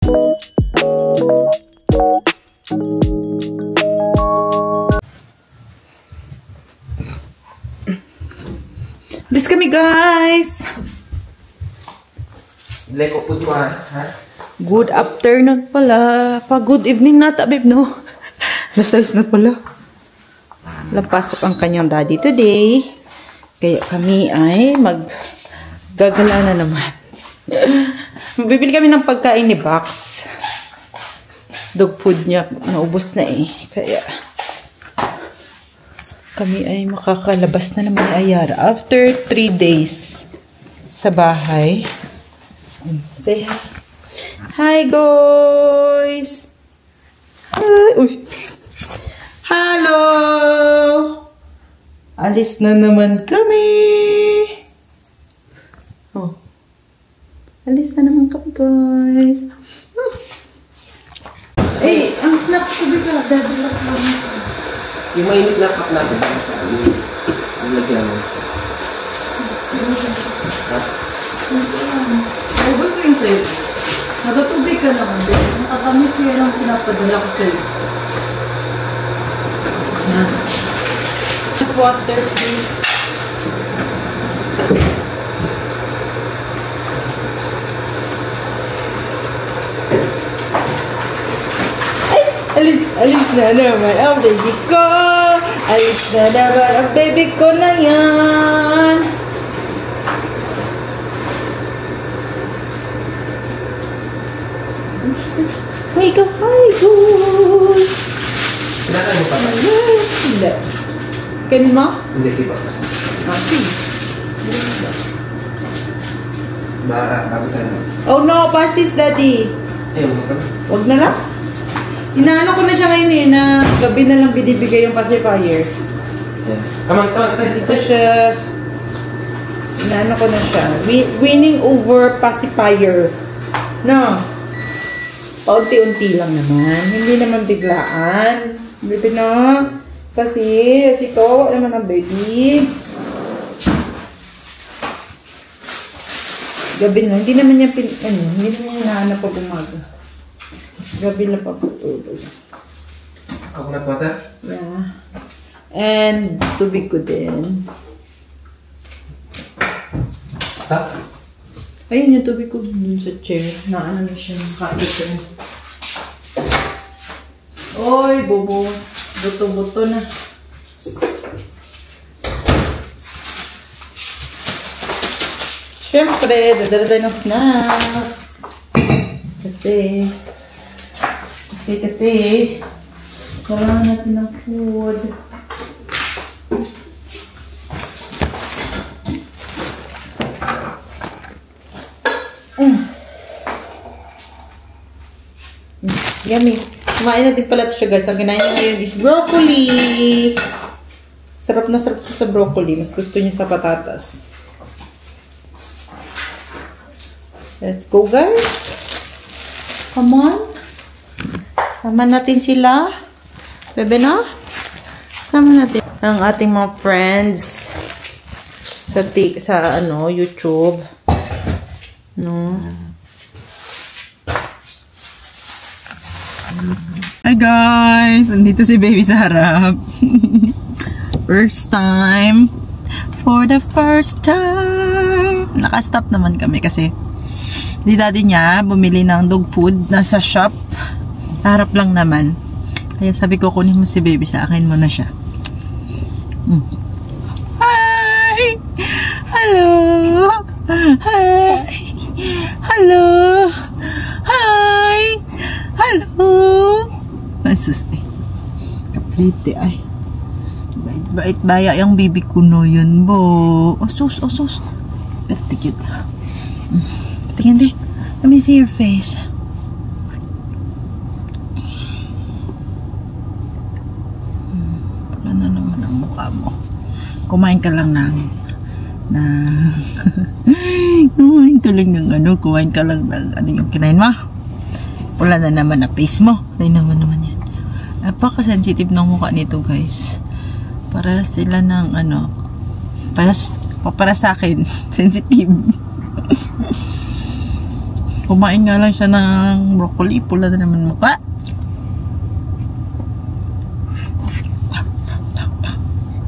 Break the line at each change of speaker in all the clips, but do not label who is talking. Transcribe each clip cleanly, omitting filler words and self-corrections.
Alis kami, guys! Good afternoon pala. Good evening na, babe, no? Lasayos na pala. Lapasok ang kanyang daddy today. Kaya kami ay maggagala na naman. Bibili kami ng pagkain ni Box. Dog food niya. Naubos na eh. Kaya kami ay makakalabas na naman ni Ayara after 3 days sa bahay. Say hi. Hi, guys! Hi! Uy! Hello! Alis na naman kami! Oh. Alis na naman kami, guys. Eh, ang snack ko bigla. Dadalak lang.
Yung mainit na pack natin. Ang lagyan mo. Ha?
Ay, gusto yung sa'yo. Nagatubig ka naman. Nakatamis siya lang pinapadala ko sa'yo. Yan. Water, please. Alis na naman ang baby ko. Alis na naman ang baby ko na yan. Hi, go, hi, go.
Kinakain mo pa ba?
Hindi. Kanin mo?
Hindi, T-Box.
Sige.
Bago tayo na.
Oh no, pasis, daddy.
Ayun mo pa.
Wag na lang. Inaano ko na siya ngayon eh, na gabi na lang binibigay yung pacifiers.
Yan. Come on.
Ito siya. Inaano ko na siya. Winning over pacifier. No. Paunti-unti lang naman. Hindi naman biglaan. Baby na. Kasi ito, naman ang baby. Gabi na. Hindi naman niya hindi naman niya nahanap pag umaga. Gabi na pagputulog.
Coconut water?
Yeah. And tubig ko din.
Stop.
Ayun yung tubig ko dun sa chair. Naano na siya ng kalit. Oy, bobo. Buto-buto na. Siyempre, dadala tayo ng snacks. Kasi kailangan natin ng food. Yummy. Kumain natin pala ito siya, guys. Ang kinain niya ngayon is broccoli. Sarap na sarap sa broccoli. Mas gusto niya sa patatas. Let's go, guys. Come on. Sama natin sila. Bebe, no? Sama natin. Ang ating mga friends sa YouTube. No? Hi guys! Andito si baby sa harap. First time. For the first time. Naka-stop naman kami kasi di daddy niya bumili ng dog food nasa shop. Harap lang naman. Kaya sabi ko, kunin mo si baby, sa akin mo na siya. Hi! Hello! Hi! Hello! Hi! Hello! Asus eh. Kaplite ay. Bait baya yung bibi ko no yun, bo. Asus. Very cute. Tingnan din. Let me see your face. Wala na naman ang mukha mo. Kumain ka lang kumain ka lang ng ano yung kinain mo. Wala na naman na face mo. Tingnan naman yan. Napaka-sensitive ng mukha nito, guys. Para sila ng para sa akin sensitive. Kumain nga lang siya ng broccoli. Pula na naman mukha.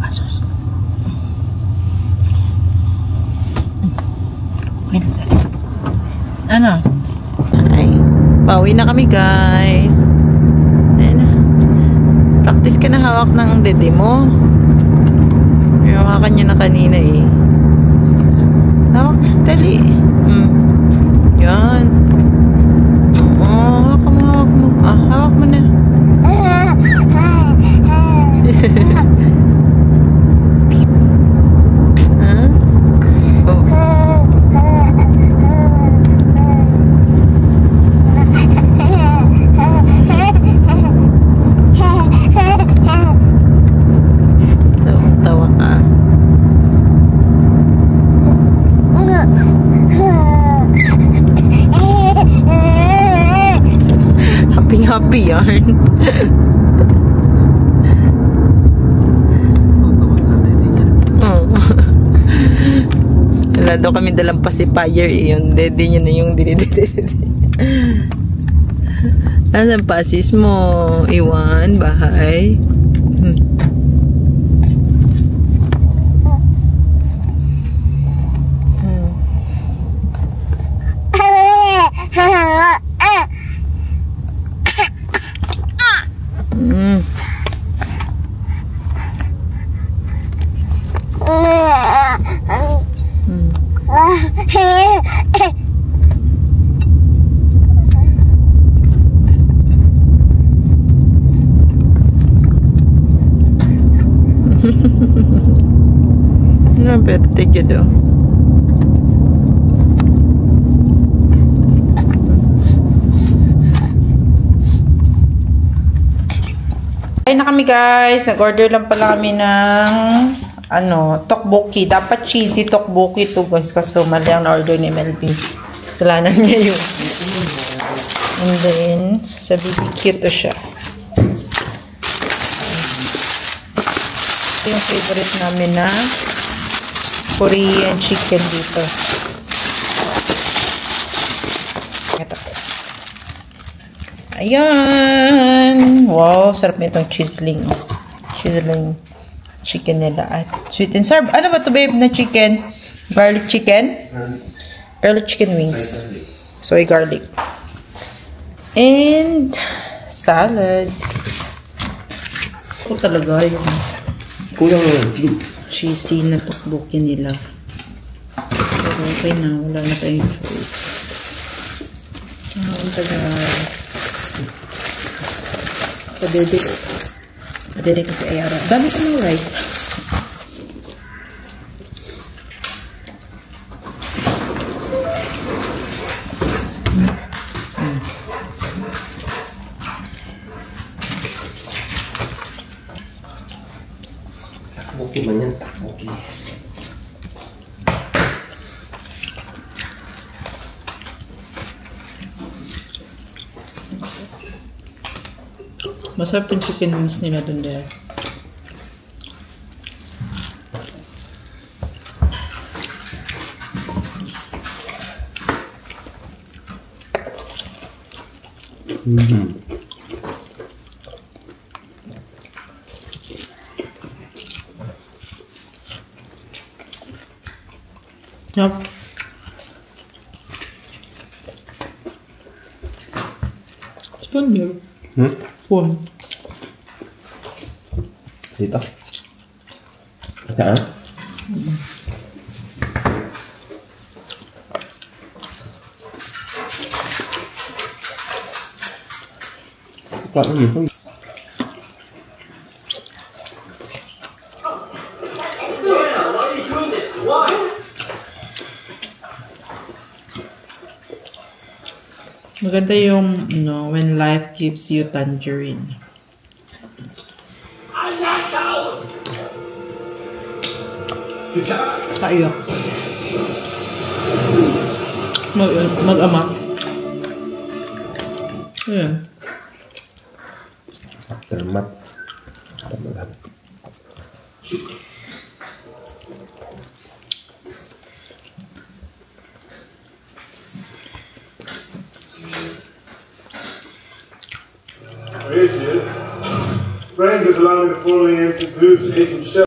Asos. Ano? Ay, pauwi na kami guys. Ayun na. Practice ka na hawak ng dede mo. Hawakan niya na kanina eh. Hawak, dali. Yan. Oo, hawak mo, hawak mo. Ah, hawak mo na. Huh? Oh. Tawa ka. Happy yarn. Wala daw kami dalang pacifier eh. Yung dede niya na yung dede. Nasaan pasis mo? Iwan? Bahay? Ano perte gitu? Ay na kami guys, nag-order lang pala kami ng tteokbokki. Dapat cheesy tteokbokki to guys kasi mali ang order ni Melvin. Kasalanan niya yun. And then, sa BBQ to siya. Ito yung favorite namin na Korean chicken dito. Ito. Ayan! Wow, sarap nitong chiseling. Chiseling chicken nila. At sweet and sour. Ano ba ito babe na chicken? Garlic chicken? Garlic chicken wings. Soy garlic. And salad. Ito talaga yung
kulang yung
cheesy na tteokbokki nila. Pero okay na. Wala na tayong choice. Ang tagal. Padede kasi ay araw. Dami ko ng rice.
okay man yan. Okay.
Masarap yung chicken wings nila dun there. Yup. Spoon there. Spoon.
Dito? Saan?
Maganda yung, when life gives you tangerine. Kaya. Mag-ama. Ayan.
Aftermath.
vicious. Friends, just allow me to formally introduce Agent Shell.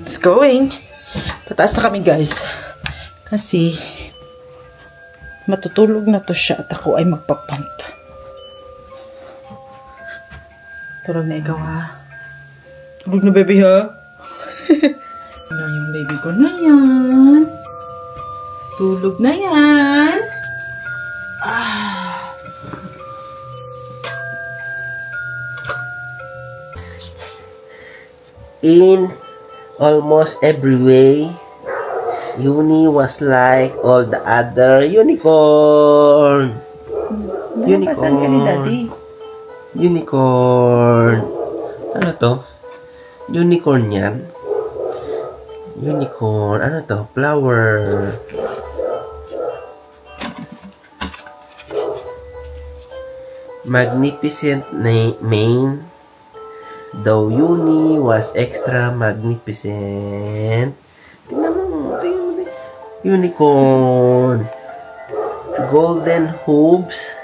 It's going. Pataas na kami, guys. Kasi, matutulog na to siya at ako ay magpapump. Tulog na ikaw, ha? Tulog na, baby, ha? Ano yung baby ko na yan? Tulog na yan.
In almost every way, Uni was like all the other unicorn.
Nalapasan ka ni Daddy.
Unicorn. Ano to? Unicorn yan. Unicorn. Ano to? Flower. Magnificent mane. Though Uni was extra magnificent. Tingnan mo. Unicorn. Golden hooves.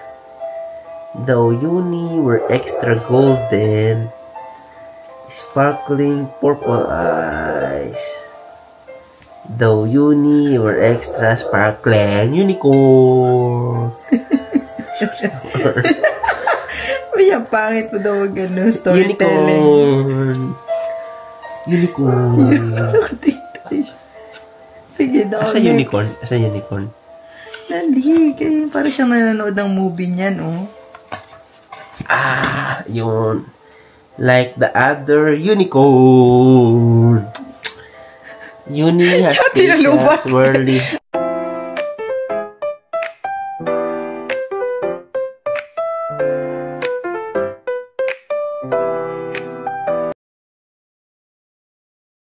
Though Uni were extra golden. Sparkling purple eyes. Though Uni were extra sparkling. Unicorn.
Uy, ang pangit mo daw gano'n. Storytelling.
Unicorn.
Sige daw.
Asa unicorn? Asa unicorn?
Dali. Kaya parang siyang nanonood ng movie niyan, oh.
Yun. Like the other unicorn. Uni has patience, swirly.